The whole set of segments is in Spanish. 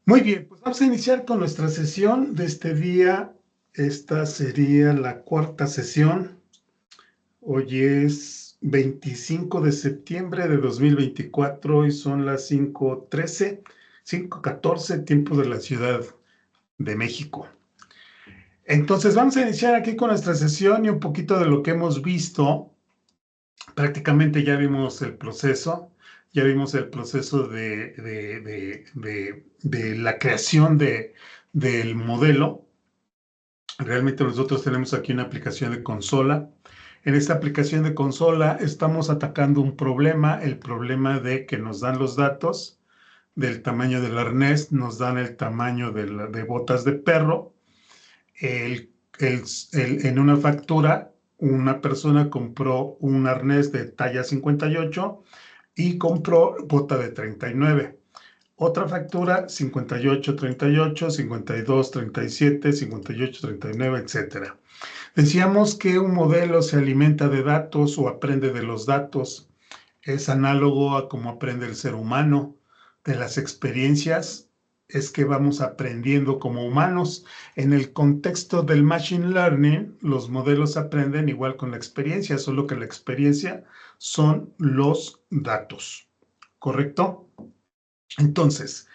Muy bien, pues vamos a iniciar con nuestra sesión de este día. Esta sería la cuarta sesión. Hoy es 25 de septiembre de 2024 y son las 5:13, 5:14, tiempo de la Ciudad de México. Entonces vamos a iniciar aquí con nuestra sesión y un poquito de lo que hemos visto. Prácticamente ya vimos el proceso de la creación del modelo. Realmente nosotros tenemos aquí una aplicación de consola. En esta aplicación de consola estamos atacando un problema, el problema de que nos dan los datos del tamaño del arnés, nos dan el tamaño de botas de perro. El, en una factura, una persona compró un arnés de talla 58 y compró bota de 39. Otra factura, 58, 38, 52, 37, 58, 39, etcétera. Decíamos que un modelo se alimenta de datos o aprende de los datos. Es análogo a cómo aprende el ser humano. De las experiencias es que vamos aprendiendo como humanos. En el contexto del machine learning, los modelos aprenden igual con la experiencia, solo que la experiencia son los datos. ¿Correcto? Entonces,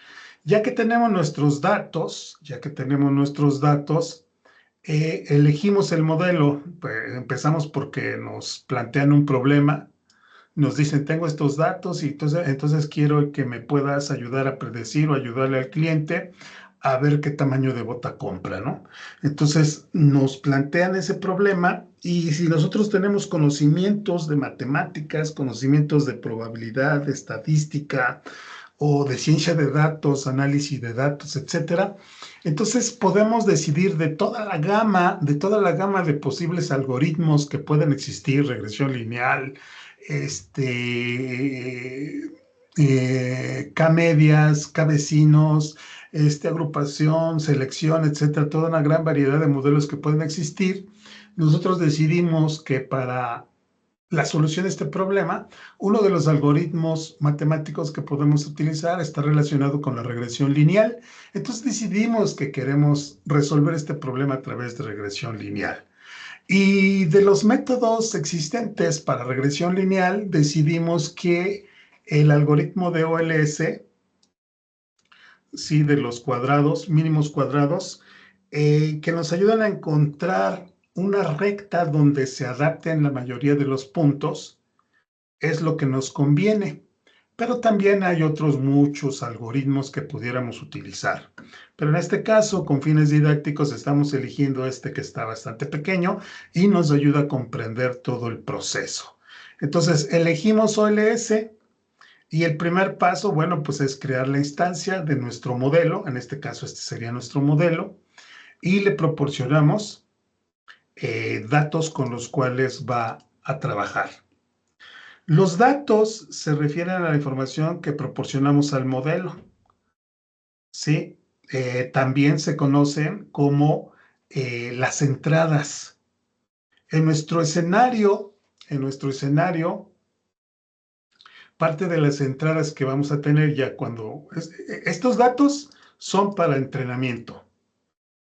ya que tenemos nuestros datos, elegimos el modelo. Pues, empezamos porque nos plantean un problema, nos dicen, tengo estos datos y entonces quiero que me puedas ayudar a predecir o ayudarle al cliente a ver qué tamaño de bota compra, ¿no? Entonces nos plantean ese problema y si nosotros tenemos conocimientos de matemáticas, conocimientos de probabilidad, de estadística, o de ciencia de datos, análisis de datos, etcétera. Entonces podemos decidir de toda la gama de posibles algoritmos que pueden existir, regresión lineal, K-medias, K-vecinos, agrupación, selección, etcétera, toda una gran variedad de modelos que pueden existir. Nosotros decidimos que para la solución de este problema, uno de los algoritmos matemáticos que podemos utilizar está relacionado con la regresión lineal. Entonces decidimos que queremos resolver este problema a través de regresión lineal. Y de los métodos existentes para regresión lineal, decidimos que el algoritmo de OLS, sí, de los cuadrados, mínimos cuadrados, que nos ayudan a encontrar una recta donde se adapten la mayoría de los puntos, es lo que nos conviene. Pero también hay otros muchos algoritmos que pudiéramos utilizar. Pero en este caso, con fines didácticos, estamos eligiendo este que está bastante pequeño y nos ayuda a comprender todo el proceso. Entonces, elegimos OLS y el primer paso, bueno, pues es crear la instancia de nuestro modelo. En este caso, este sería nuestro modelo. Y le proporcionamos datos con los cuales va a trabajar. Los datos se refieren a la información que proporcionamos al modelo, ¿sí? También se conocen como las entradas. En nuestro escenario, parte de las entradas que vamos a tener ya cuando estos datos son para entrenamiento,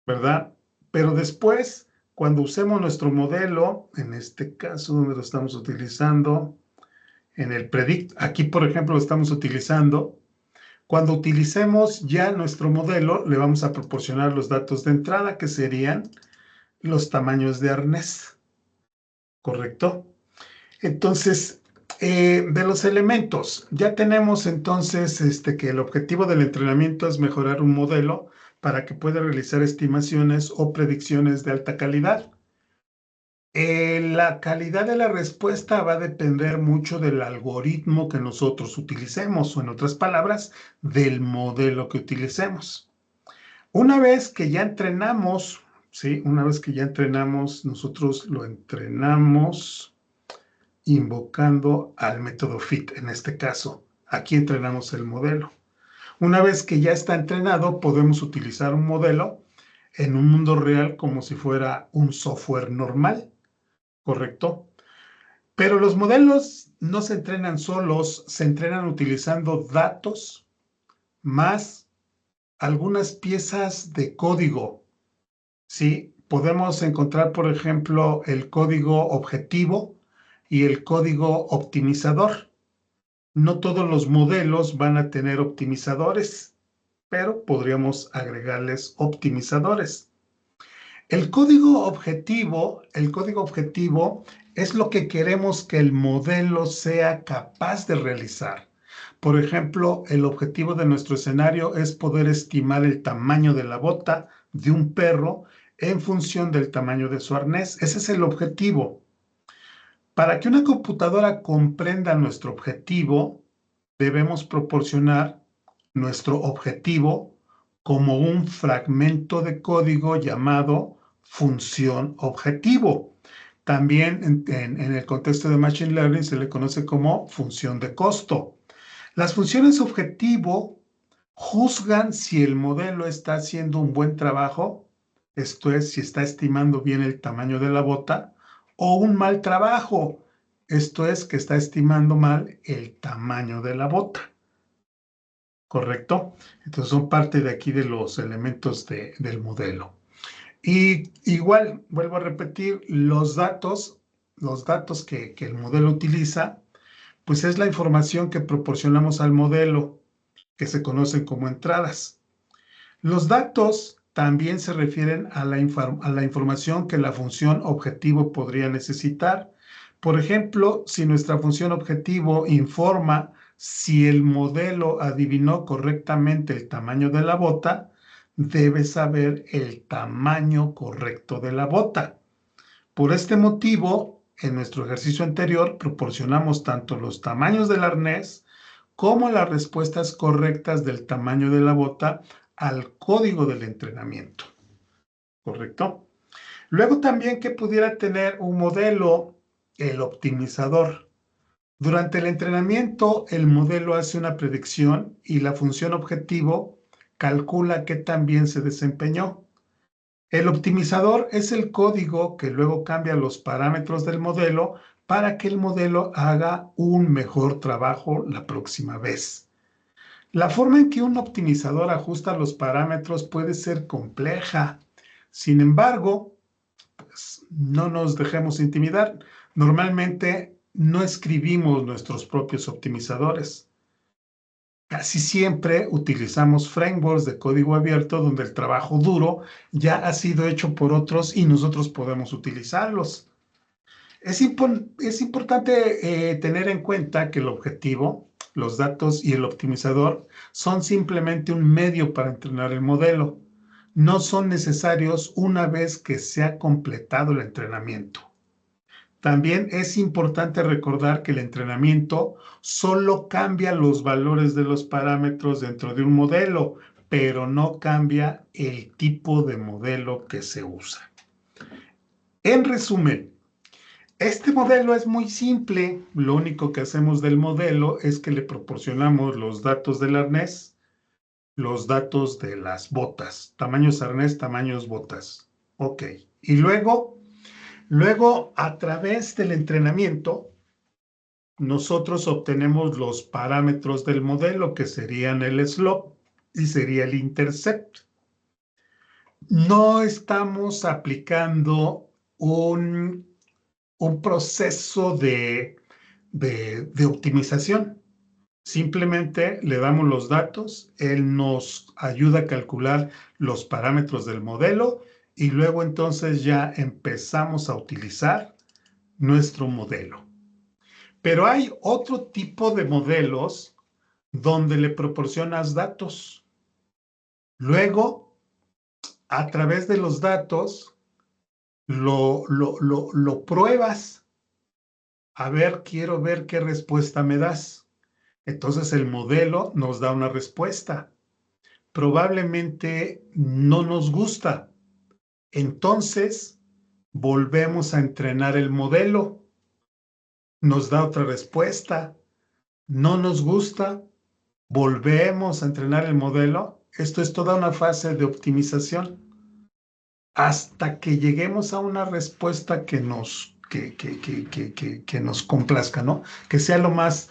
¿verdad? Pero después, cuando usemos nuestro modelo, en este caso donde lo estamos utilizando, en el predict, aquí por ejemplo lo estamos utilizando. Cuando utilicemos ya nuestro modelo, le vamos a proporcionar los datos de entrada, que serían los tamaños de arnés, ¿correcto? Entonces, de los elementos, ya tenemos entonces que el objetivo del entrenamiento es mejorar un modelo para que pueda realizar estimaciones o predicciones de alta calidad. La calidad de la respuesta va a depender mucho del algoritmo que nosotros utilicemos, o en otras palabras, del modelo que utilicemos. Una vez que ya entrenamos, ¿sí? Una vez que ya entrenamos, nosotros lo entrenamos invocando al método FIT, en este caso. Aquí entrenamos el modelo. Una vez que ya está entrenado, podemos utilizar un modelo en un mundo real como si fuera un software normal, ¿correcto? Pero los modelos no se entrenan solos, se entrenan utilizando datos más algunas piezas de código, ¿sí? Podemos encontrar, por ejemplo, el código objetivo y el código optimizador. No todos los modelos van a tener optimizadores, pero podríamos agregarles optimizadores. El código objetivo es lo que queremos que el modelo sea capaz de realizar. Por ejemplo, el objetivo de nuestro escenario es poder estimar el tamaño de la bota de un perro en función del tamaño de su arnés. Ese es el objetivo. Para que una computadora comprenda nuestro objetivo, debemos proporcionar nuestro objetivo como un fragmento de código llamado función objetivo. También en el contexto de Machine Learning se le conoce como función de costo. Las funciones objetivo juzgan si el modelo está haciendo un buen trabajo, esto es, si está estimando bien el tamaño de la bota, o un mal trabajo, esto es, que está estimando mal el tamaño de la bota. ¿Correcto? Entonces son parte de aquí de los elementos del modelo. Y igual, vuelvo a repetir, los datos que el modelo utiliza, pues es la información que proporcionamos al modelo, que se conocen como entradas. Los datos también se refieren a la información que la función objetivo podría necesitar. Por ejemplo, si nuestra función objetivo informa si el modelo adivinó correctamente el tamaño de la bota, debe saber el tamaño correcto de la bota. Por este motivo, en nuestro ejercicio anterior proporcionamos tanto los tamaños del arnés como las respuestas correctas del tamaño de la bota al código del entrenamiento. ¿Correcto? Luego también que pudiera tener un modelo, el optimizador. Durante el entrenamiento, el modelo hace una predicción y la función objetivo calcula qué tan bien se desempeñó. El optimizador es el código que luego cambia los parámetros del modelo para que el modelo haga un mejor trabajo la próxima vez. La forma en que un optimizador ajusta los parámetros puede ser compleja. Sin embargo, pues, no nos dejemos intimidar. Normalmente no escribimos nuestros propios optimizadores. Casi siempre utilizamos frameworks de código abierto donde el trabajo duro ya ha sido hecho por otros y nosotros podemos utilizarlos. Es importante tener en cuenta que el objetivo, los datos y el optimizador son simplemente un medio para entrenar el modelo. No son necesarios una vez que se ha completado el entrenamiento. También es importante recordar que el entrenamiento solo cambia los valores de los parámetros dentro de un modelo, pero no cambia el tipo de modelo que se usa. En resumen, este modelo es muy simple. Lo único que hacemos del modelo es que le proporcionamos los datos del arnés, los datos de las botas, tamaños arnés, tamaños botas. Ok. Y luego, a través del entrenamiento, nosotros obtenemos los parámetros del modelo, que serían el slope y sería el intercept. No estamos aplicando un proceso de optimización. Simplemente le damos los datos, él nos ayuda a calcular los parámetros del modelo y luego entonces ya empezamos a utilizar nuestro modelo. Pero hay otro tipo de modelos donde le proporcionas datos. Luego, a través de los datos, lo pruebas. A ver, quiero ver qué respuesta me das. Entonces el modelo nos da una respuesta. Probablemente no nos gusta. Entonces volvemos a entrenar el modelo. Nos da otra respuesta. No nos gusta. Volvemos a entrenar el modelo. Esto es toda una fase de optimización hasta que lleguemos a una respuesta que nos complazca, ¿no? Que sea lo más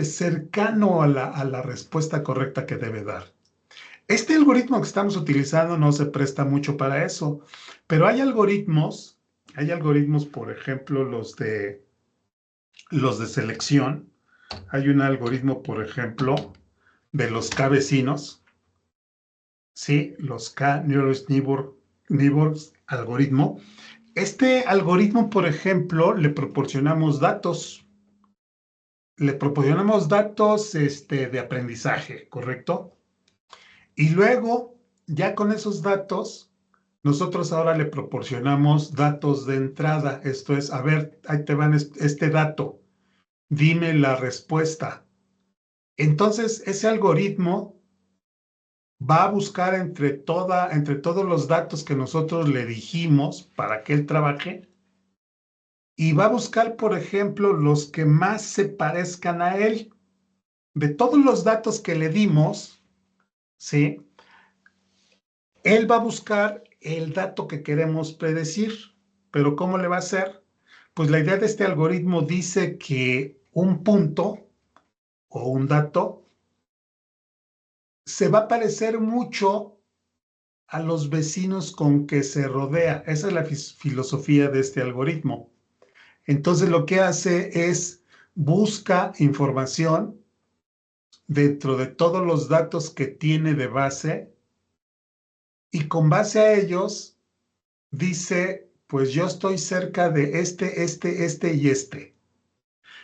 cercano a la respuesta correcta que debe dar. Este algoritmo que estamos utilizando no se presta mucho para eso, pero hay algoritmos, por ejemplo, los de selección. Hay un algoritmo, por ejemplo, de los K vecinos, ¿sí? Los K Nearest Neighbors algoritmo. Este algoritmo, por ejemplo, le proporcionamos datos de aprendizaje, ¿correcto? Y luego, ya con esos datos, nosotros ahora le proporcionamos datos de entrada. Esto es, a ver, ahí te van este dato, dime la respuesta. Entonces, ese algoritmo va a buscar entre todos los datos que nosotros le dijimos para que él trabaje y va a buscar, por ejemplo, los que más se parezcan a él. De todos los datos que le dimos, ¿sí? Él va a buscar el dato que queremos predecir, pero ¿cómo le va a hacer? Pues la idea de este algoritmo dice que un punto o un dato se va a parecer mucho a los vecinos con que se rodea. Esa es la filosofía de este algoritmo. Entonces lo que hace es busca información dentro de todos los datos que tiene de base y con base a ellos dice, pues yo estoy cerca de este y este.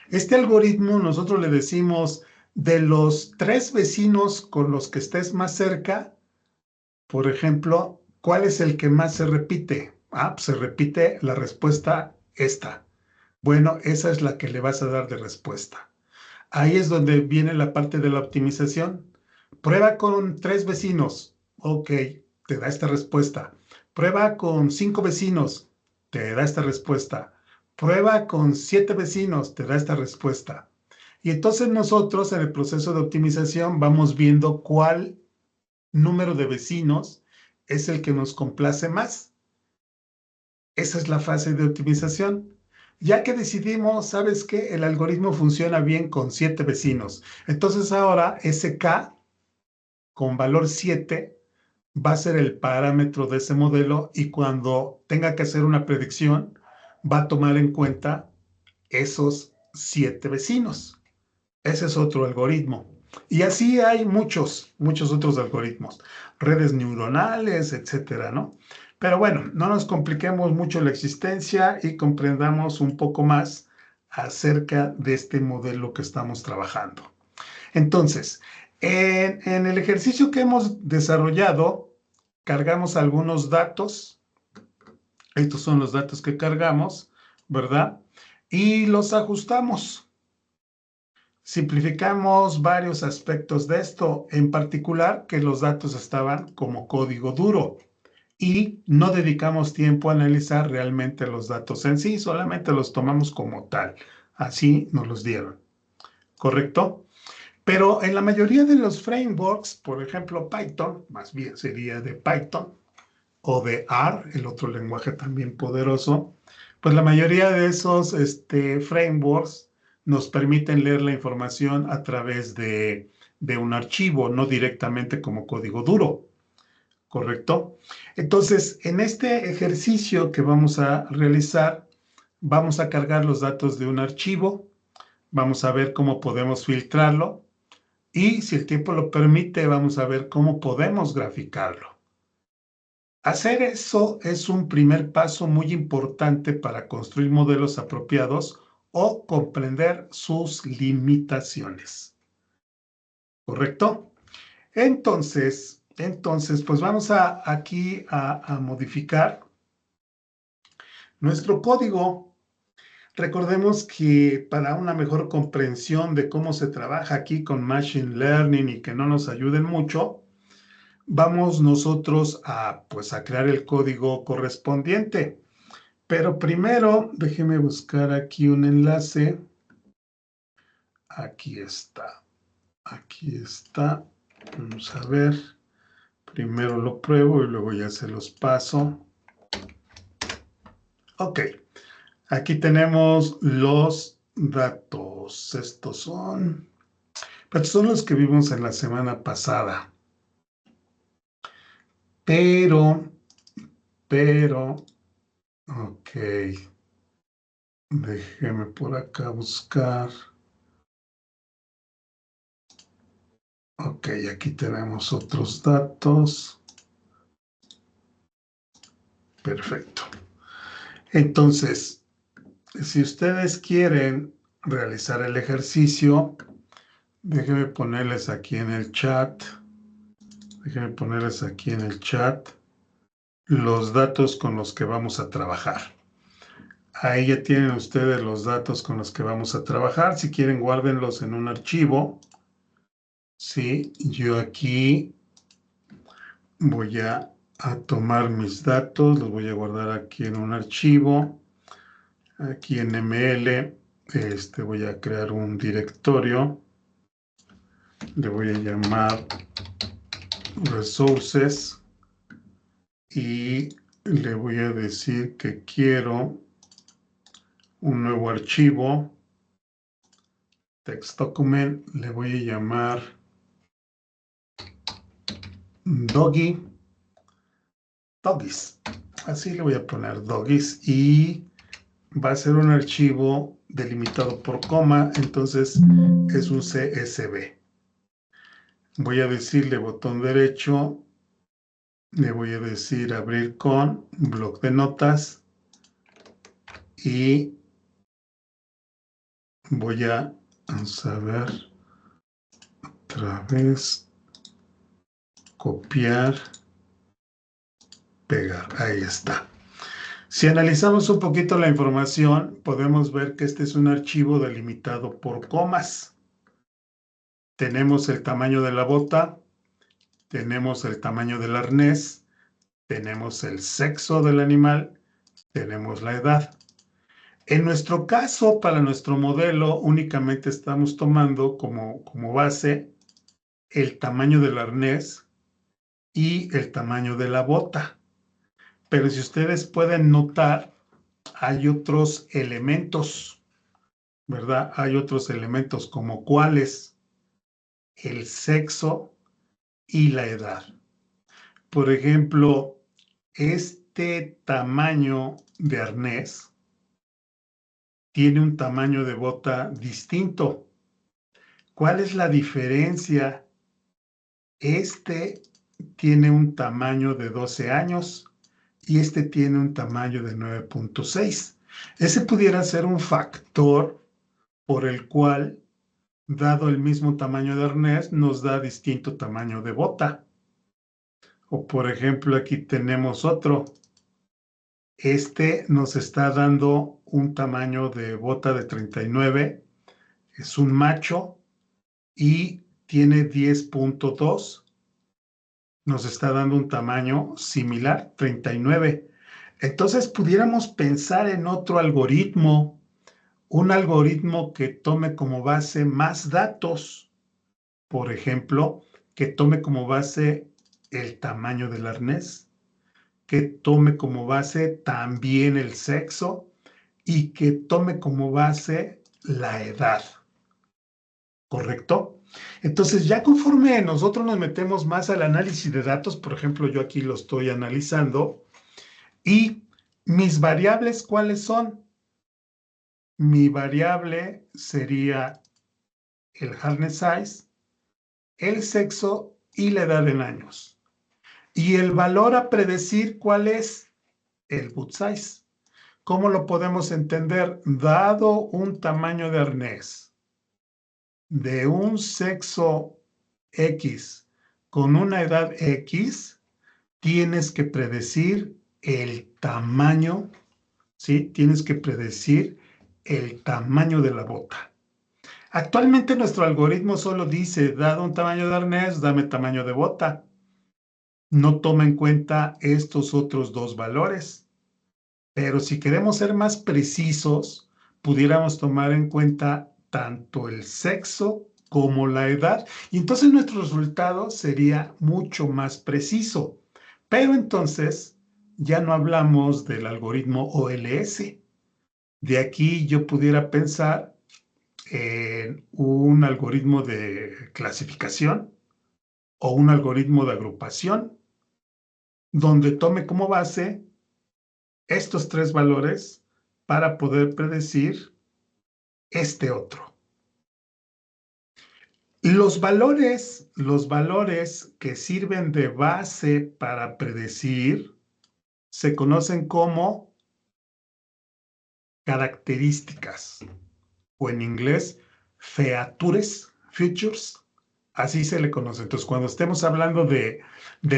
Este algoritmo nosotros le decimos de los 3 vecinos con los que estés más cerca, por ejemplo, ¿cuál es el que más se repite? Ah, pues se repite la respuesta esta. Bueno, esa es la que le vas a dar de respuesta. Ahí es donde viene la parte de la optimización. Prueba con 3 vecinos. Ok, te da esta respuesta. Prueba con 5 vecinos. Te da esta respuesta. Prueba con 7 vecinos. Te da esta respuesta. Y entonces nosotros en el proceso de optimización vamos viendo cuál número de vecinos es el que nos complace más. Esa es la fase de optimización. Ya que decidimos, ¿sabes qué? El algoritmo funciona bien con 7 vecinos. Entonces ahora ese K con valor 7 va a ser el parámetro de ese modelo y cuando tenga que hacer una predicción va a tomar en cuenta esos 7 vecinos. Ese es otro algoritmo. Y así hay muchos otros algoritmos, redes neuronales, etcétera, ¿no? Pero bueno, no nos compliquemos mucho la existencia y comprendamos un poco más acerca de este modelo que estamos trabajando. Entonces, en el ejercicio que hemos desarrollado, cargamos algunos datos. Estos son los datos que cargamos, ¿verdad? Y los ajustamos. Simplificamos varios aspectos de esto, en particular que los datos estaban como código duro y no dedicamos tiempo a analizar realmente los datos en sí, solamente los tomamos como tal. Así nos los dieron, ¿correcto? Pero en la mayoría de los frameworks, por ejemplo Python, más bien sería de Python o de R, el otro lenguaje también poderoso, pues la mayoría de esos frameworks nos permiten leer la información a través de un archivo, no directamente como código duro, ¿correcto? Entonces, en este ejercicio que vamos a realizar, vamos a cargar los datos de un archivo, vamos a ver cómo podemos filtrarlo y si el tiempo lo permite, vamos a ver cómo podemos graficarlo. Hacer eso es un primer paso muy importante para construir modelos apropiados o comprender sus limitaciones. ¿Correcto? Entonces, pues vamos aquí a modificar nuestro código. Recordemos que para una mejor comprensión de cómo se trabaja aquí con Machine Learning y que no nos ayuden mucho, vamos nosotros pues a crear el código correspondiente. Pero primero, déjeme buscar aquí un enlace. Aquí está. Aquí está. Vamos a ver. Primero lo pruebo y luego ya se los paso. Ok. Aquí tenemos los datos. Estos son los que vimos en la semana pasada. pero, ok, déjeme por acá buscar. Ok, aquí tenemos otros datos. Perfecto. Entonces, si ustedes quieren realizar el ejercicio, déjenme ponerles aquí en el chat. Déjenme ponerles aquí en el chat los datos con los que vamos a trabajar. Ahí ya tienen ustedes los datos con los que vamos a trabajar. Si quieren, guárdenlos en un archivo. Sí, yo aquí voy a tomar mis datos, los voy a guardar aquí en un archivo. Aquí en ML, voy a crear un directorio. Le voy a llamar Resources y le voy a decir que quiero un nuevo archivo. Text document, le voy a llamar Doggies. Así le voy a poner Doggies y va a ser un archivo delimitado por coma, entonces es un CSV. Voy a decirle botón derecho, le voy a decir abrir con bloc de notas y voy a saber otra vez copiar, pegar. Ahí está. Si analizamos un poquito la información, podemos ver que este es un archivo delimitado por comas. Tenemos el tamaño de la bota, tenemos el tamaño del arnés, tenemos el sexo del animal, tenemos la edad. En nuestro caso, para nuestro modelo, únicamente estamos tomando como base el tamaño del arnés y el tamaño de la bota. Pero si ustedes pueden notar, hay otros elementos, ¿verdad? Hay otros elementos como cuáles, el sexo y la edad. Por ejemplo, este tamaño de arnés tiene un tamaño de bota distinto. ¿Cuál es la diferencia? Este tiene un tamaño de 12 años y este tiene un tamaño de 9.6. Ese pudiera ser un factor por el cual, dado el mismo tamaño de arnés, nos da distinto tamaño de bota. O por ejemplo, aquí tenemos otro. Este nos está dando un tamaño de bota de 39, es un macho y tiene 10.2. Nos está dando un tamaño similar, 39. Entonces pudiéramos pensar en otro algoritmo, un algoritmo que tome como base más datos, por ejemplo, que tome como base el tamaño del arnés, que tome como base también el sexo y que tome como base la edad, ¿correcto? Entonces, ya conforme nosotros nos metemos más al análisis de datos, por ejemplo, yo aquí lo estoy analizando, y mis variables, ¿cuáles son? Mi variable sería el harness size, el sexo y la edad en años. Y el valor a predecir, ¿cuál es? El boot size. ¿Cómo lo podemos entender? Dado un tamaño de arnés de un sexo X con una edad X, tienes que predecir el tamaño, ¿sí? Tienes que predecir el tamaño de la bota. Actualmente nuestro algoritmo solo dice, dado un tamaño de arnés, dame tamaño de bota. No toma en cuenta estos otros dos valores. Pero si queremos ser más precisos, pudiéramos tomar en cuenta tanto el sexo como la edad. Y entonces nuestro resultado sería mucho más preciso. Pero entonces ya no hablamos del algoritmo OLS. De aquí yo pudiera pensar en un algoritmo de clasificación o un algoritmo de agrupación donde tome como base estos tres valores para poder predecir este otro. Los valores que sirven de base para predecir se conocen como características, o en inglés, features, features, así se le conoce. Entonces, cuando estemos hablando de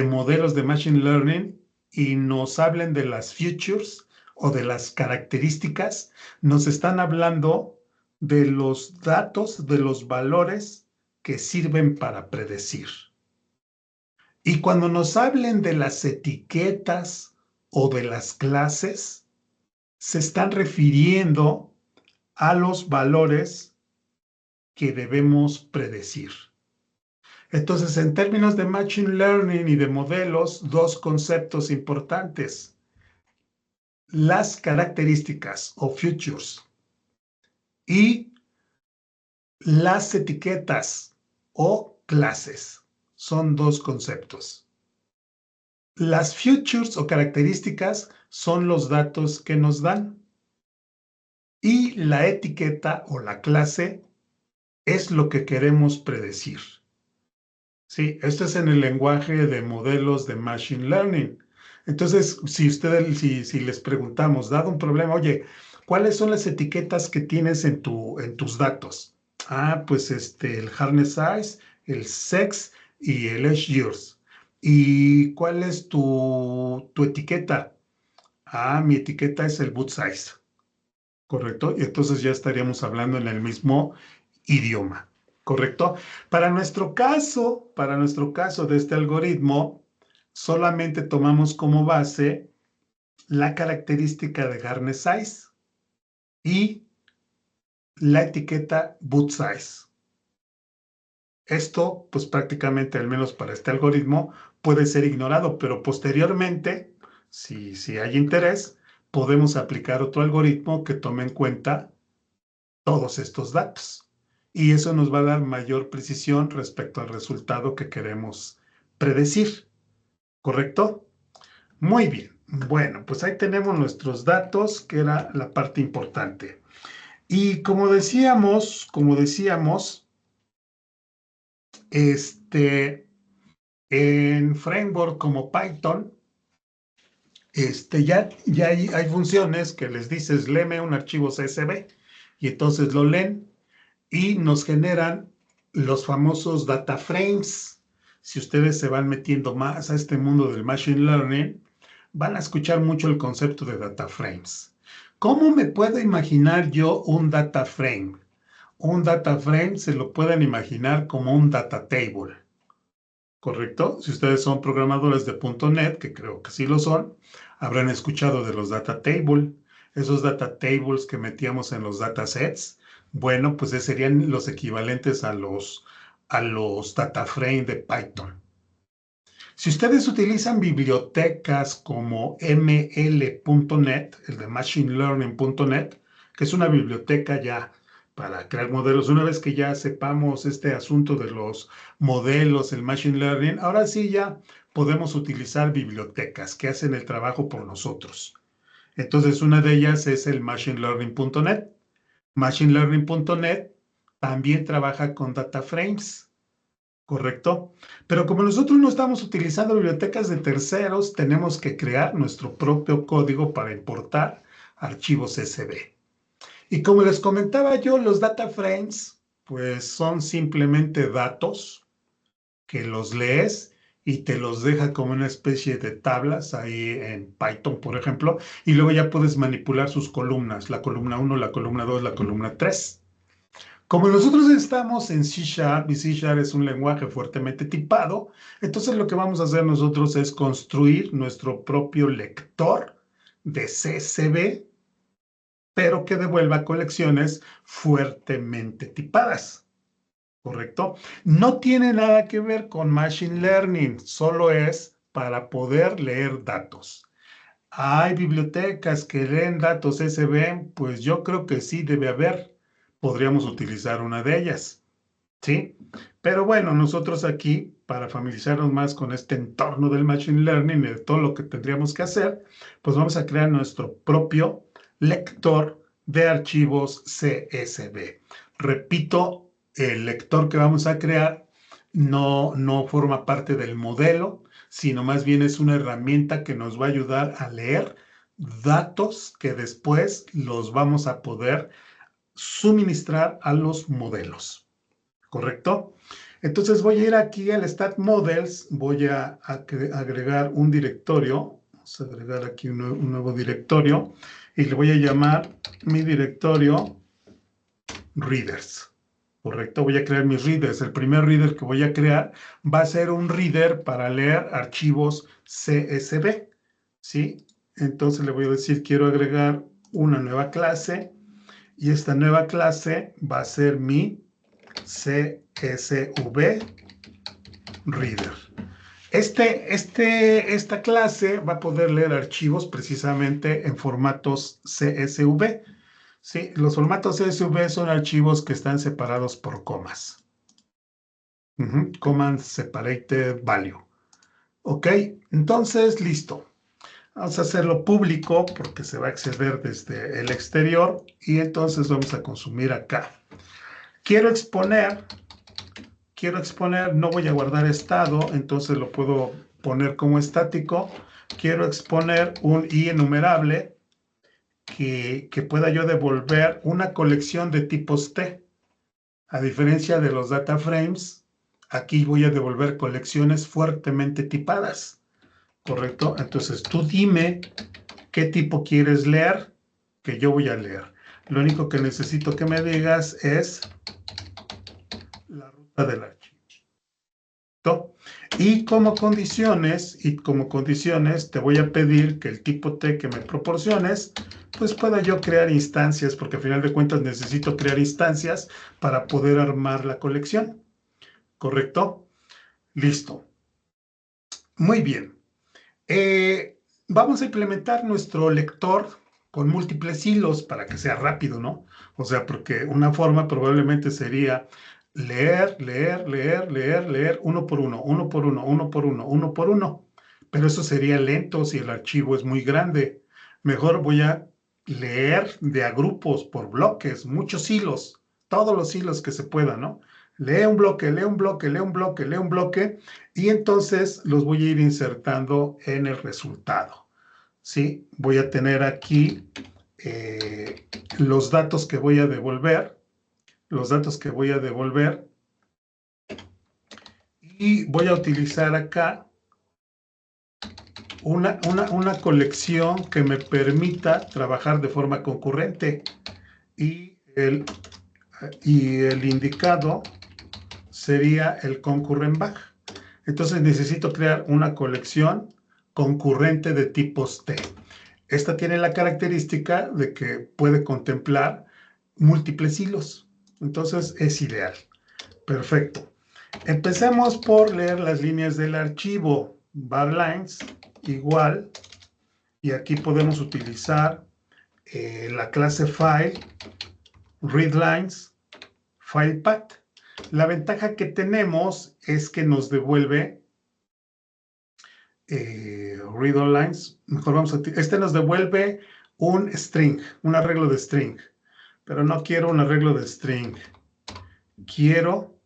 modelos de Machine Learning y nos hablen de las features o de las características, nos están hablando de los datos, de los valores que sirven para predecir. Y cuando nos hablen de las etiquetas o de las clases, se están refiriendo a los valores que debemos predecir. Entonces, en términos de Machine Learning y de modelos, dos conceptos importantes. Las características o features y las etiquetas o clases. Son dos conceptos. Las features o características son los datos que nos dan. Y la etiqueta o la clase es lo que queremos predecir. Sí, esto es en el lenguaje de modelos de Machine Learning. Entonces, si les preguntamos, dado un problema, oye, ¿cuáles son las etiquetas que tienes en tus datos? Pues el harness size, el sex y el age years. ¿Y cuál es tu etiqueta? Mi etiqueta es el boot size. ¿Correcto? Y entonces ya estaríamos hablando en el mismo idioma. ¿Correcto? Para nuestro caso de este algoritmo, solamente tomamos como base la característica de harness size y la etiqueta boot size. Esto, pues prácticamente, al menos para este algoritmo, puede ser ignorado, pero posteriormente, si hay interés, podemos aplicar otro algoritmo que tome en cuenta todos estos datos. Y eso nos va a dar mayor precisión respecto al resultado que queremos predecir. ¿Correcto? Muy bien. Bueno, pues ahí tenemos nuestros datos, que era la parte importante. Y como decíamos, en framework como Python, ya hay funciones que les dices, léeme un archivo CSV, y entonces lo leen y nos generan los famosos data frames. Si ustedes se van metiendo más a este mundo del Machine Learning, van a escuchar mucho el concepto de data frames. ¿Cómo me puedo imaginar yo un data frame? Un data frame se lo pueden imaginar como un data table, ¿correcto? Si ustedes son programadores de .NET, que creo que sí lo son, habrán escuchado de los data table, esos data tables que metíamos en los datasets. Bueno, pues serían los equivalentes a los data frame de Python. Si ustedes utilizan bibliotecas como ml.net, el de machinelearning.net, que es una biblioteca ya para crear modelos, una vez que ya sepamos este asunto de los modelos, el machine learning, ahora sí ya podemos utilizar bibliotecas que hacen el trabajo por nosotros. Entonces, una de ellas es el machinelearning.net. Machinelearning.net también trabaja con data frames. ¿Correcto? Pero como nosotros no estamos utilizando bibliotecas de terceros, tenemos que crear nuestro propio código para importar archivos CSV. Y como les comentaba yo, los data frames, pues son simplemente datos que los lees y te los deja como una especie de tablas ahí en Python, por ejemplo, y luego ya puedes manipular sus columnas, la columna 1, la columna 2, la columna 3. Como nosotros estamos en C#, y C# es un lenguaje fuertemente tipado, entonces lo que vamos a hacer nosotros es construir nuestro propio lector de CSV, pero que devuelva colecciones fuertemente tipadas, ¿correcto? No tiene nada que ver con Machine Learning, solo es para poder leer datos. ¿Hay bibliotecas que leen datos CSV? Pues yo creo que sí debe haber. Podríamos utilizar una de ellas. ¿sí? Pero bueno, nosotros aquí, para familiarizarnos más con este entorno del Machine Learning y de todo lo que tendríamos que hacer, pues vamos a crear nuestro propio lector de archivos CSV. Repito, el lector que vamos a crear no forma parte del modelo, sino más bien es una herramienta que nos va a ayudar a leer datos que después los vamos a poder suministrar a los modelos. ¿Correcto? Entonces voy a ir aquí al Stat Models, voy a agregar un directorio, vamos a agregar aquí un nuevo directorio y le voy a llamar mi directorio Readers. ¿Correcto? Voy a crear mis readers. El primer reader que voy a crear va a ser un reader para leer archivos CSV. ¿Sí? Entonces le voy a decir, quiero agregar una nueva clase y esta nueva clase va a ser mi CSV Reader. Esta clase va a poder leer archivos precisamente en formatos CSV. ¿Sí? Los formatos CSV son archivos que están separados por comas. Command Separated Value. Ok, entonces listo. Vamos a hacerlo público porque se va a acceder desde el exterior y entonces vamos a consumir acá. Quiero exponer, no voy a guardar estado, entonces lo puedo poner como estático. Quiero exponer un i enumerable que pueda yo devolver una colección de tipos T. A diferencia de los data frames, aquí voy a devolver colecciones fuertemente tipadas. ¿Correcto? Entonces tú dime qué tipo quieres leer, que yo voy a leer. Lo único que necesito que me digas es la ruta del archivo. Y como condiciones, te voy a pedir que el tipo T que me proporciones, pues pueda yo crear instancias, porque al final de cuentas necesito crear instancias para poder armar la colección. ¿Correcto? Listo. Muy bien. Vamos a implementar nuestro lector con múltiples hilos para que sea rápido, ¿no? O sea, porque una forma probablemente sería leer, leer, leer, leer, leer, uno por uno, uno por uno, uno por uno, uno por uno. Pero eso sería lento si el archivo es muy grande. Mejor voy a leer de a grupos, por bloques, muchos hilos, todos los hilos que se puedan, ¿no? Lee un bloque, lee un bloque, lee un bloque, lee un bloque, y entonces los voy a ir insertando en el resultado. ¿Sí? Voy a tener aquí los datos que voy a devolver, y voy a utilizar acá una colección que me permita trabajar de forma concurrente y el indicado sería el concurrent bag. Entonces necesito crear una colección concurrente de tipos T. Esta tiene la característica de que puede contemplar múltiples hilos. Entonces es ideal. Perfecto. Empecemos por leer las líneas del archivo. Varlines igual. Y aquí podemos utilizar la clase file, readlines, filepath. La ventaja que tenemos es que nos devuelve read all lines. Mejor vamos a... Este nos devuelve un string, un arreglo de string. Pero no quiero un arreglo de string. Quiero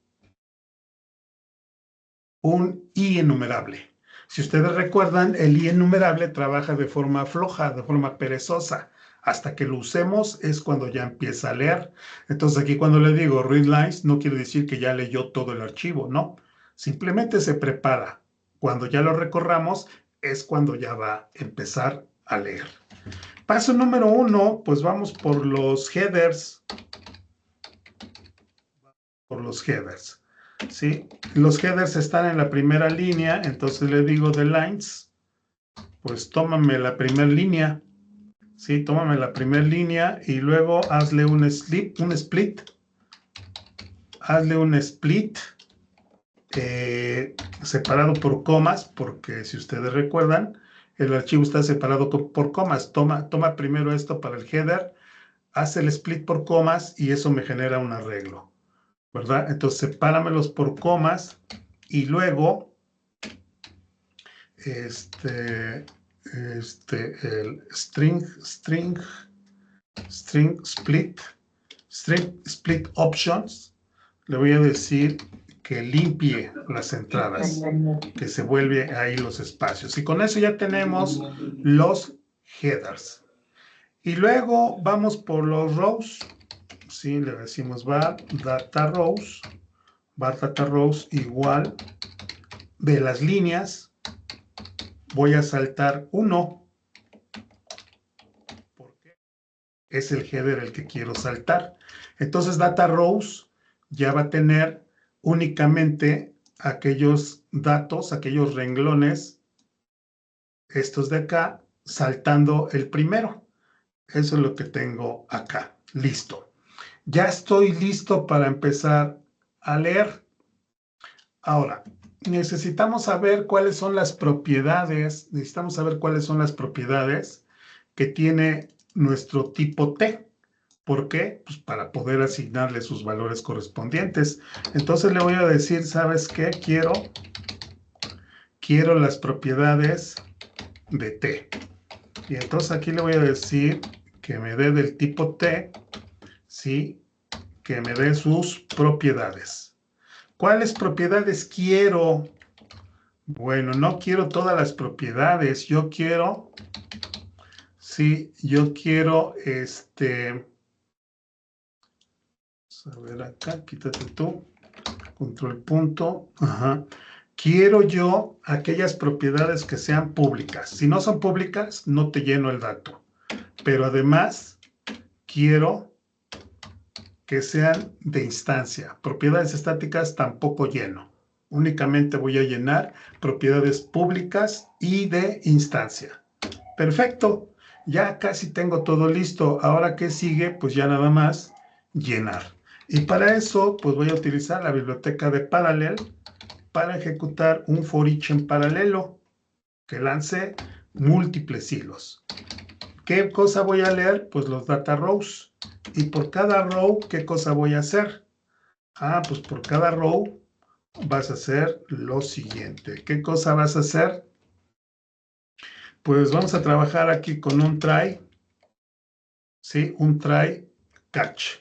un i enumerable. Si ustedes recuerdan, el i enumerable trabaja de forma floja, de forma perezosa. Hasta que lo usemos es cuando ya empieza a leer. Entonces aquí cuando le digo read lines, no quiere decir que ya leyó todo el archivo, no. Simplemente se prepara. Cuando ya lo recorramos es cuando ya va a empezar a leer. Paso número 1, pues vamos por los headers. ¿Sí? Los headers están en la primera línea, entonces le digo de lines, pues tómame la primera línea, ¿sí? Tómame la primera línea y luego hazle un split, separado por comas, porque si ustedes recuerdan, el archivo está separado por comas. Toma primero esto para el header, hace el split por comas y eso me genera un arreglo. ¿verdad? Entonces, sepáramelos por comas y luego, el string split options, le voy a decir que limpie las entradas, que se vuelve ahí los espacios. Y con eso ya tenemos los headers. Y luego vamos por los rows. Sí, le decimos var data rows igual de las líneas. Voy a saltar 1 porque es el header el que quiero saltar. Entonces data rows ya va a tener únicamente aquellos datos, aquellos renglones, estos de acá, saltando el primero. Eso es lo que tengo acá. Listo. Ya estoy listo para empezar a leer. Ahora, necesitamos saber cuáles son las propiedades, que tiene nuestro tipo T. ¿Por qué? Pues para poder asignarle sus valores correspondientes. Entonces le voy a decir, ¿sabes qué? Quiero las propiedades de T. Y entonces aquí le voy a decir que me dé del tipo T, ¿sí? Que me dé sus propiedades. ¿Cuáles propiedades quiero? Bueno, no quiero todas las propiedades. Yo quiero, a ver acá, quítate tú, control punto, ajá. Quiero yo aquellas propiedades que sean públicas. Si no son públicas, no te lleno el dato. Pero además, quiero que sean de instancia. Propiedades estáticas tampoco lleno. Únicamente voy a llenar propiedades públicas y de instancia. Perfecto. Ya casi tengo todo listo. Ahora, ¿qué sigue? Pues ya nada más llenar. Y para eso, pues voy a utilizar la biblioteca de Parallel para ejecutar un for each en paralelo que lance múltiples hilos. ¿Qué cosa voy a leer? Pues los data rows. Y por cada row, ¿qué cosa voy a hacer? Pues por cada row vas a hacer lo siguiente. ¿Qué cosa vas a hacer? Pues vamos a trabajar aquí con un try, ¿sí? Un try catch.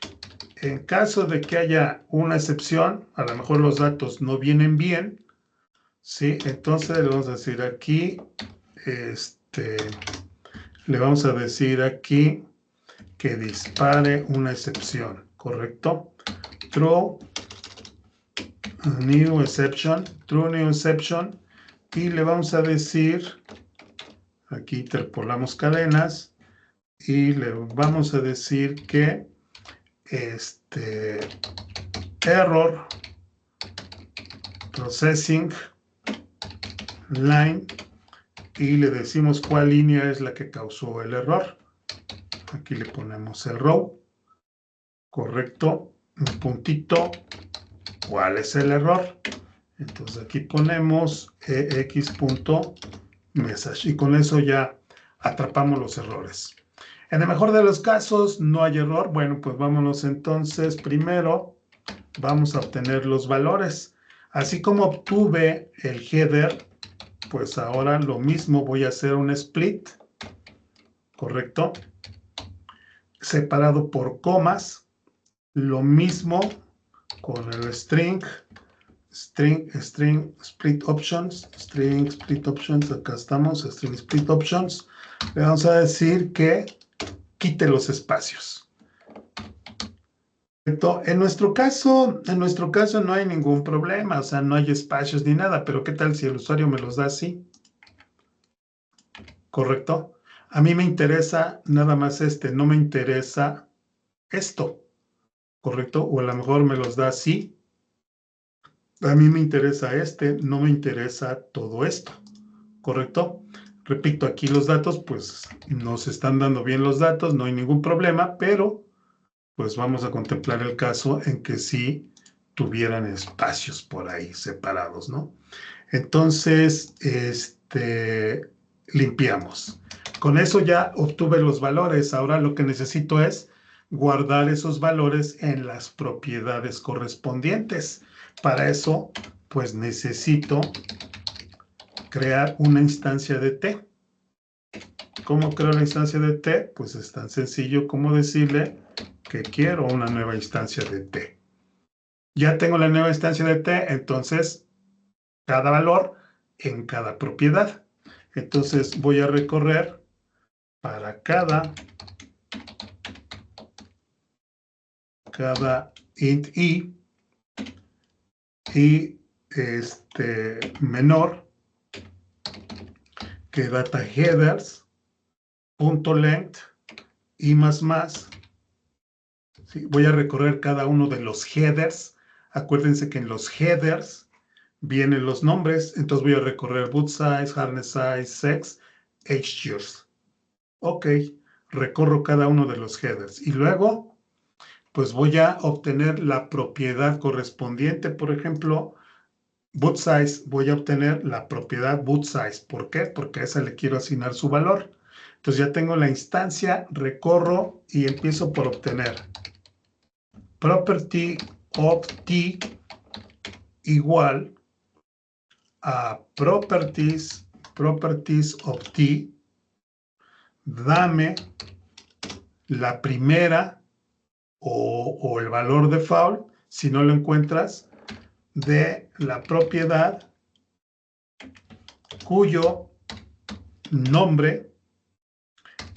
En caso de que haya una excepción, a lo mejor los datos no vienen bien, ¿sí? Entonces le vamos a decir aquí, le vamos a decir aquí que dispare una excepción, ¿correcto? True new exception, y le vamos a decir, aquí interpolamos cadenas, y le vamos a decir que error processing line, y le decimos cuál línea es la que causó el error. Aquí le ponemos el row, correcto, un puntito, ¿cuál es el error? Entonces aquí ponemos ex.message y con eso ya atrapamos los errores. En el mejor de los casos no hay error. Bueno, pues vámonos entonces. Primero vamos a obtener los valores. Así como obtuve el header, pues ahora lo mismo voy a hacer un split, ¿correcto? Separado por comas. Lo mismo con el string split options, acá estamos, string split options. Le vamos a decir que quite los espacios. En nuestro caso no hay ningún problema, o sea, no hay espacios ni nada, pero ¿qué tal si el usuario me los da así? ¿Correcto? A mí me interesa nada más no me interesa esto, ¿correcto? O a lo mejor me los da así. A mí me interesa no me interesa todo esto, ¿correcto? Repito, aquí los datos, pues nos están dando bien los datos, no hay ningún problema, pero pues vamos a contemplar el caso en que sí tuvieran espacios por ahí separados, ¿no? Entonces, limpiamos. Con eso ya obtuve los valores. Ahora lo que necesito es guardar esos valores en las propiedades correspondientes. Para eso, pues necesito crear una instancia de T. ¿Cómo creo la instancia de T? Pues es tan sencillo como decirle que quiero una nueva instancia de T. Ya tengo la nueva instancia de T, entonces cada valor en cada propiedad. Entonces voy a recorrer para cada int i y menor que data headers punto length y más. ¿Sí? Voy a recorrer cada uno de los headers. Acuérdense que en los headers vienen los nombres, entonces voy a recorrer boot size, hardness size, sex, age years. Ok, recorro cada uno de los headers y luego pues voy a obtener la propiedad correspondiente. Por ejemplo, boot size, voy a obtener la propiedad boot size. ¿Por qué? Porque a esa le quiero asignar su valor. Entonces ya tengo la instancia, recorro y empiezo por obtener property of t igual a properties of t. Dame la primera o el valor default, si no lo encuentras, de la propiedad cuyo nombre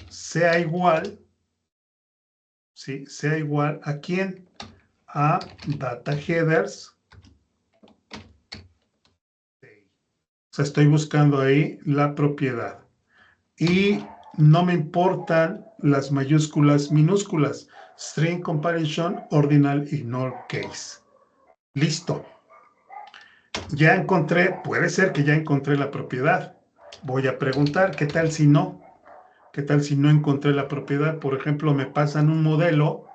sea igual, ¿sí? Sea igual a quién, a data headers. O sea, estoy buscando ahí la propiedad. Y no me importan las mayúsculas, minúsculas. String comparison, ordinal, ignore case. Listo. Ya encontré, puede ser que ya encontré la propiedad. Voy a preguntar, ¿qué tal si no? ¿Qué tal si no encontré la propiedad? Por ejemplo, me pasan un modelo,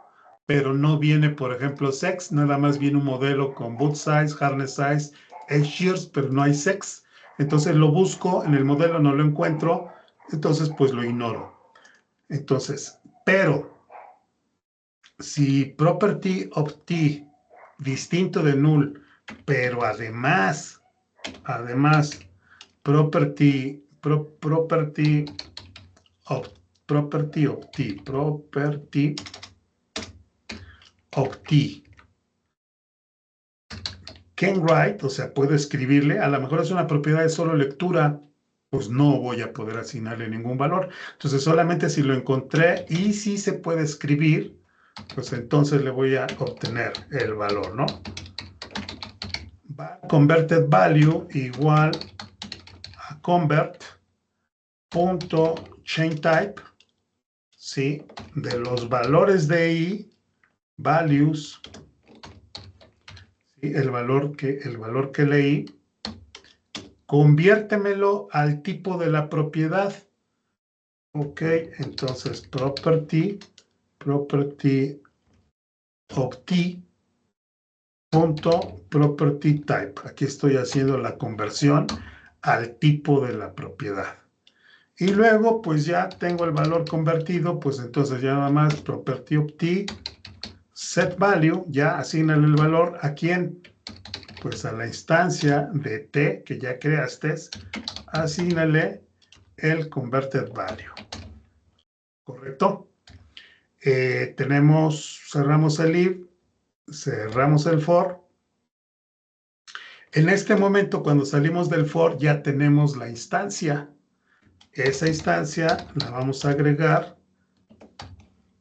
pero no viene, por ejemplo, sex, nada más viene un modelo con boot size, hardness size, age years, pero no hay sex. Entonces lo busco, en el modelo no lo encuentro, entonces pues lo ignoro. Entonces, pero si property of t distinto de null, pero además property of t can write, o sea, puedo escribirle, a lo mejor es una propiedad de solo lectura, pues no voy a poder asignarle ningún valor. Entonces, solamente si lo encontré y si se puede escribir, pues entonces le voy a obtener el valor, ¿no? Converted value igual a convert.chainType, ¿sí? De los valores de i, values, ¿sí? El valor que leí, conviértemelo al tipo de la propiedad. Ok, entonces property of t punto property type. Aquí estoy haciendo la conversión al tipo de la propiedad. Y luego, pues ya tengo el valor convertido, pues entonces ya nada más property of t set value, ya asignan el valor a quién, pues a la instancia de t que ya creaste, asígnale el converted value. ¿Correcto? Cerramos el if, cerramos el for. En este momento, cuando salimos del for, ya tenemos la instancia. Esa instancia la vamos a agregar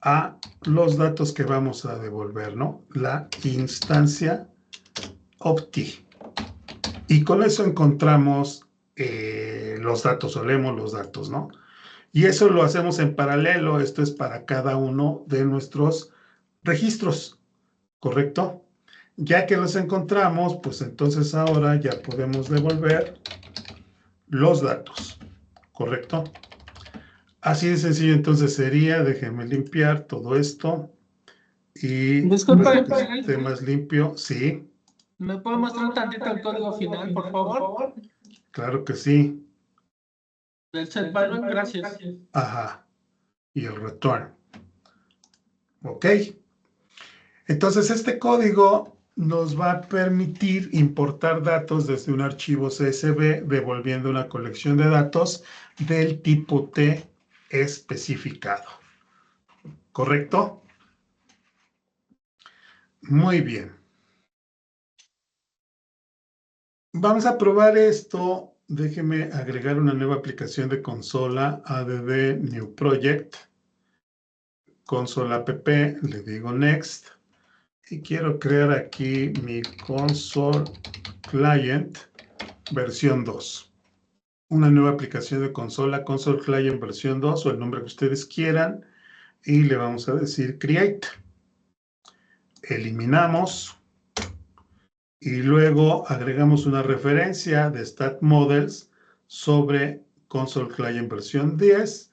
a los datos que vamos a devolver, ¿no? La instancia of t. Y con eso encontramos los datos, o leemos los datos, ¿no? Y eso lo hacemos en paralelo. Esto es para cada uno de nuestros registros, ¿correcto? Ya que los encontramos, pues entonces ahora ya podemos devolver los datos, ¿correcto? Así de sencillo entonces sería, déjenme limpiar todo esto y Disculpa, para que esté más limpio, sí. ¿me puede mostrar un tantito el código final, por favor? Claro que sí. Del set value, gracias. Ajá. Y el return. ¿Ok? Entonces, este código nos va a permitir importar datos desde un archivo CSV, devolviendo una colección de datos del tipo T especificado. ¿Correcto? Muy bien. Vamos a probar esto. Déjeme agregar una nueva aplicación de consola, add new project, console app, le digo next, y quiero crear aquí mi console client versión 2. Una nueva aplicación de consola, console client versión 2, o el nombre que ustedes quieran, y le vamos a decir create. Eliminamos. Y luego agregamos una referencia de Stat Models sobre Console Client versión 2,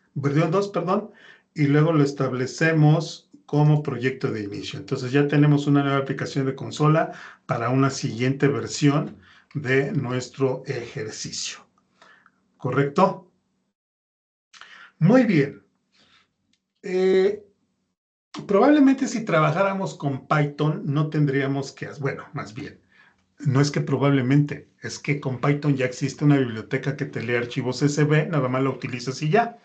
perdón, y luego lo establecemos como proyecto de inicio. Entonces ya tenemos una nueva aplicación de consola para una siguiente versión de nuestro ejercicio. ¿Correcto? Muy bien. Probablemente si trabajáramos con Python no tendríamos que, bueno, más bien, no es que probablemente, es que con Python ya existe una biblioteca que te lee archivos CSV, nada más la utilizas y ya.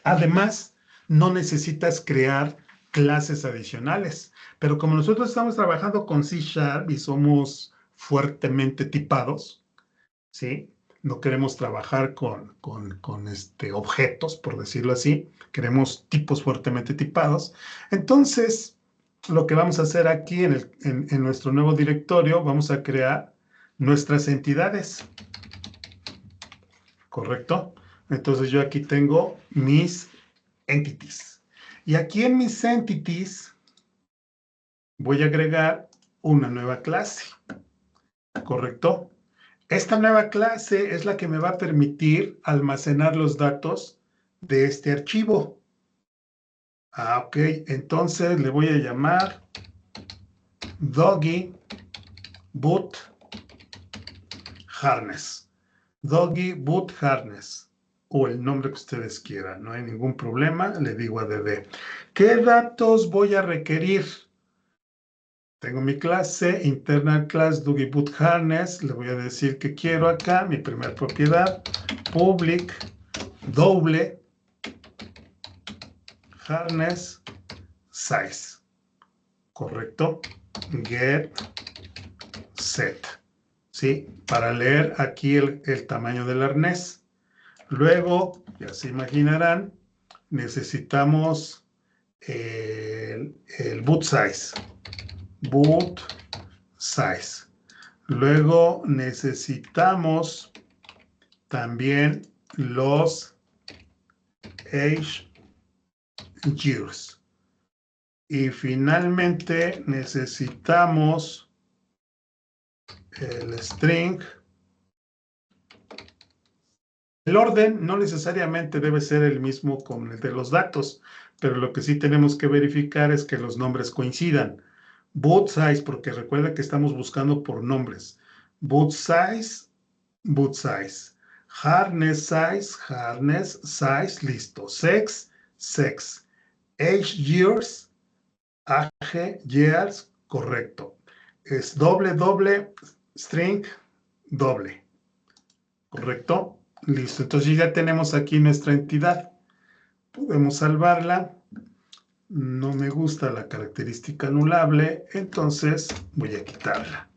Además, no necesitas crear clases adicionales, pero como nosotros estamos trabajando con C# y somos fuertemente tipados, ¿sí? No queremos trabajar con objetos, por decirlo así, queremos tipos fuertemente tipados. Entonces, lo que vamos a hacer aquí en nuestro nuevo directorio, vamos a crear nuestras entidades, ¿correcto? Entonces yo aquí tengo mis entities. Y aquí en mis entities voy a agregar una nueva clase, ¿correcto? Esta nueva clase es la que me va a permitir almacenar los datos de este archivo. Ok, entonces le voy a llamar Doggy Boot Harness. Doggy Boot Harness, o el nombre que ustedes quieran, no hay ningún problema, le digo add. ¿Qué datos voy a requerir? Tengo mi clase, internal class Doggy Boot Harness, le voy a decir que quiero acá, mi primera propiedad, public, doble, harness, size, ¿correcto? Get, set, ¿sí? Para leer aquí el tamaño del arnés. Luego, ya se imaginarán, necesitamos el boot size. Boot size. Luego necesitamos también los age years. Y finalmente necesitamos el string. El orden no necesariamente debe ser el mismo con el de los datos, pero lo que sí tenemos que verificar es que los nombres coincidan. Boot size, porque recuerda que estamos buscando por nombres. Boot size, boot size. Harness size, listo. Sex, sex. Age years, age years, correcto. Es doble, doble, string, doble. ¿Correcto? Listo, entonces ya tenemos aquí nuestra entidad. Podemos salvarla. No me gusta la característica anulable, entonces voy a quitarla.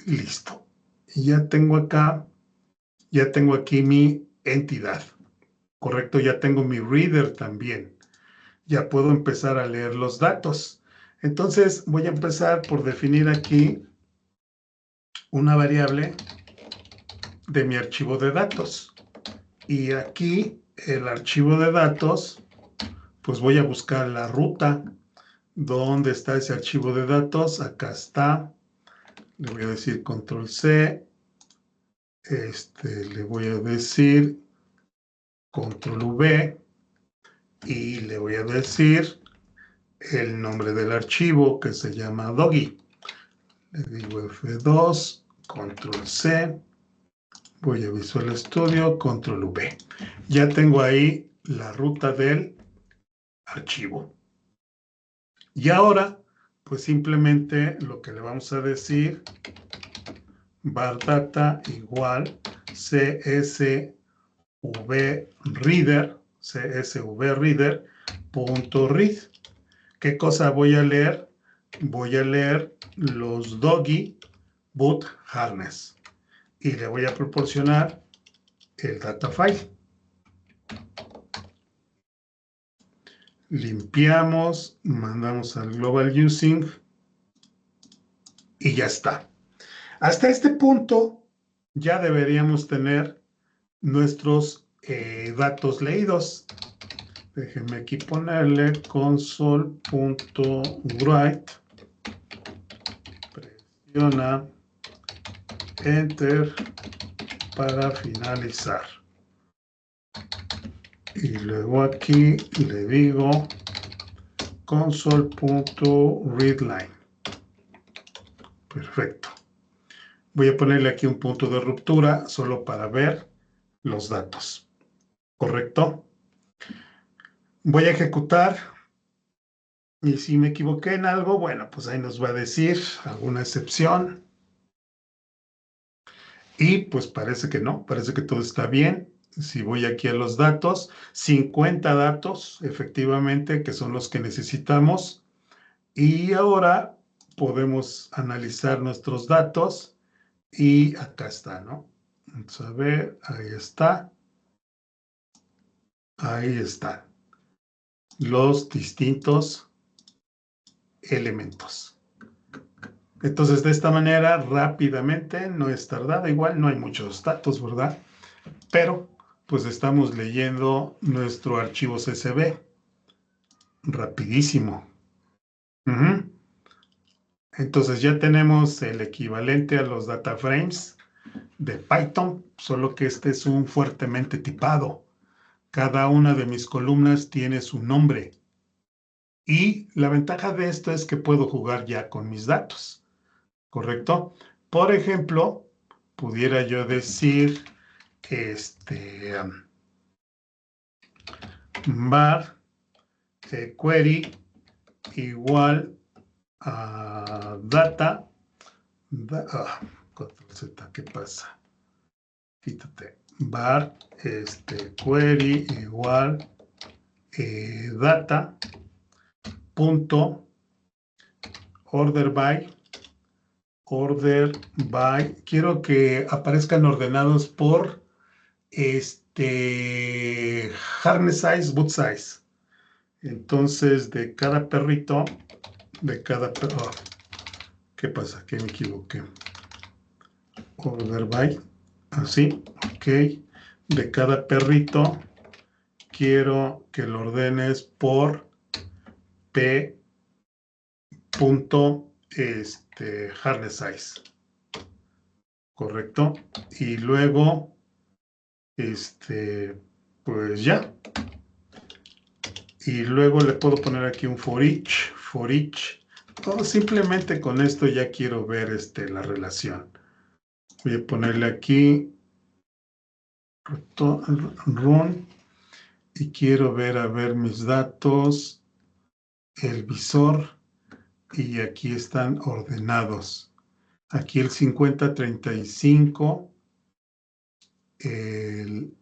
Listo. Y ya tengo aquí mi entidad. Correcto, ya tengo mi reader también. Ya puedo empezar a leer los datos. Entonces voy a empezar por definir aquí una variable de mi archivo de datos. Y aquí el archivo de datos, pues voy a buscar la ruta. ¿Dónde está ese archivo de datos? Acá está. Le voy a decir control C. Le voy a decir control V. Y le voy a decir el nombre del archivo que se llama Doggy. Le digo F2, control C. Voy a Visual Studio, control V. Ya tengo ahí la ruta del archivo. Y ahora, pues simplemente lo que le vamos a decir, var data igual csv reader punto read. ¿Qué cosa voy a leer? Voy a leer los doggy boot harness y le voy a proporcionar el data file. Limpiamos, mandamos al global using y ya está. Hasta este punto ya deberíamos tener nuestros datos leídos. Déjenme aquí ponerle console.write. Presiona Enter para finalizar. Y luego aquí le digo console.readline. Perfecto. Voy a ponerle aquí un punto de ruptura solo para ver los datos. ¿Correcto? Voy a ejecutar. Y si me equivoqué en algo, bueno, pues ahí nos va a decir alguna excepción. Y pues parece que no, parece que todo está bien. Si voy aquí a los datos, 50 datos, efectivamente, que son los que necesitamos. Y ahora podemos analizar nuestros datos. Y acá está, ¿no? Vamos a ver, ahí está. Ahí están los distintos elementos. Entonces, de esta manera, rápidamente, no es tardada, igual no hay muchos datos, ¿verdad? Pero, pues estamos leyendo nuestro archivo CSV. Rapidísimo. Entonces, ya tenemos el equivalente a los data frames de Python, solo que este es un fuertemente tipado. Cada una de mis columnas tiene su nombre. Y la ventaja de esto es que puedo jugar ya con mis datos. ¿Correcto? Por ejemplo, pudiera yo decir, var query igual a data, Control Z, ¿qué pasa? Quítate. Var query igual data punto order by, quiero que aparezcan ordenados por harness size, boot size. Entonces, de cada perrito, ¿qué pasa? Que me equivoqué. Order by, así, ok. De cada perrito, quiero que lo ordenes por p punto harness size. ¿Correcto? Y luego, pues ya. Y luego le puedo poner aquí un for each. O simplemente con esto ya quiero ver la relación. Voy a ponerle aquí run y quiero ver a ver mis datos, el visor, y aquí están ordenados. Aquí el 50-35, el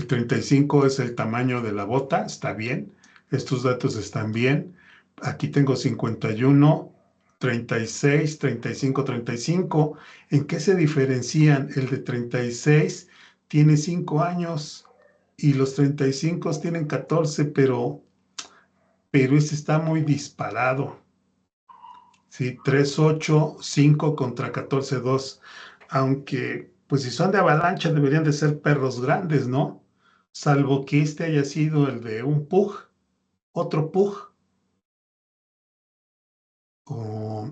35 es el tamaño de la bota, está bien. Estos datos están bien. Aquí tengo 51, 36, 35, 35. ¿En qué se diferencian? El de 36 tiene 5 años y los 35 tienen 14, pero este está muy disparado. Sí, 3, 8, 5 contra 14, 2. Aunque, pues si son de avalancha, deberían de ser perros grandes, ¿no? Salvo que este haya sido el de un pug, otro pug, o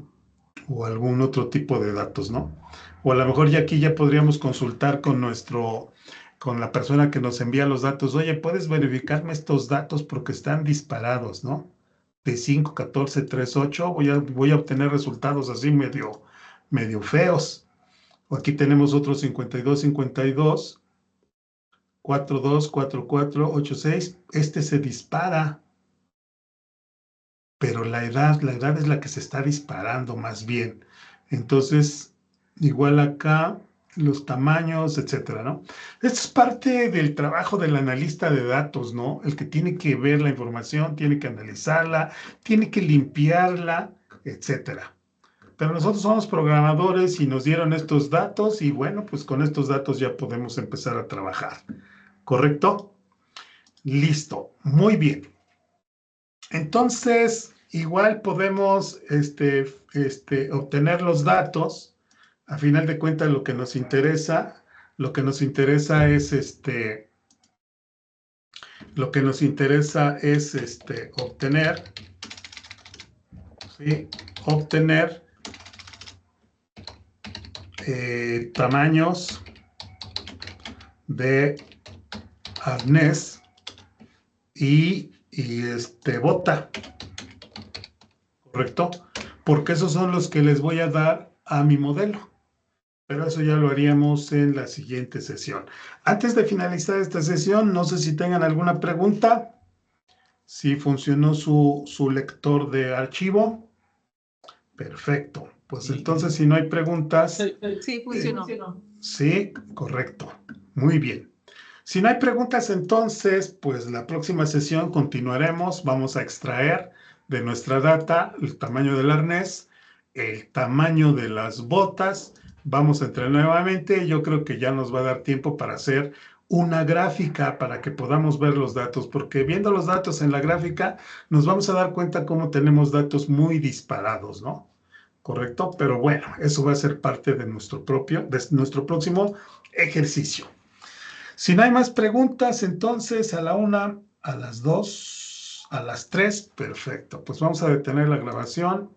algún otro tipo de datos, ¿no? O a lo mejor ya aquí ya podríamos consultar con con la persona que nos envía los datos. Oye, ¿puedes verificarme estos datos porque están disparados, ¿no? De 5, 14, 3, 8, voy a obtener resultados así medio feos. O aquí tenemos otros 52, 52, 4, 2, 4, 4, 8, 6. Este se dispara. pero la edad es la que se está disparando más bien. Entonces, igual acá, los tamaños, etcétera, ¿no? Esto es parte del trabajo del analista de datos, ¿no? El que tiene que ver la información, tiene que analizarla, tiene que limpiarla, etcétera. Pero nosotros somos programadores y nos dieron estos datos y bueno, pues con estos datos ya podemos empezar a trabajar. ¿Correcto? Listo. Muy bien. Entonces, igual podemos obtener los datos. A final de cuentas, lo que nos interesa es obtener, ¿sí? Obtener tamaños de arnés y bota, ¿correcto? Porque esos son los que les voy a dar a mi modelo. Pero eso ya lo haríamos en la siguiente sesión. Antes de finalizar esta sesión, no sé si tengan alguna pregunta. Si funcionó su lector de archivo. Perfecto. Pues Sí. entonces, si no hay preguntas. Sí, funcionó. Sí, correcto. Muy bien. Si no hay preguntas, entonces, pues la próxima sesión continuaremos. Vamos a extraer de nuestra data el tamaño del arnés, el tamaño de las botas. Vamos a entrar nuevamente. Yo creo que ya nos va a dar tiempo para hacer una gráfica para que podamos ver los datos, porque viendo los datos en la gráfica nos vamos a dar cuenta cómo tenemos datos muy disparados, ¿no? ¿Correcto? Pero bueno, eso va a ser parte de nuestro próximo ejercicio. Si no hay más preguntas, entonces a la 1, a las 2, a las 3, perfecto. Pues vamos a detener la grabación.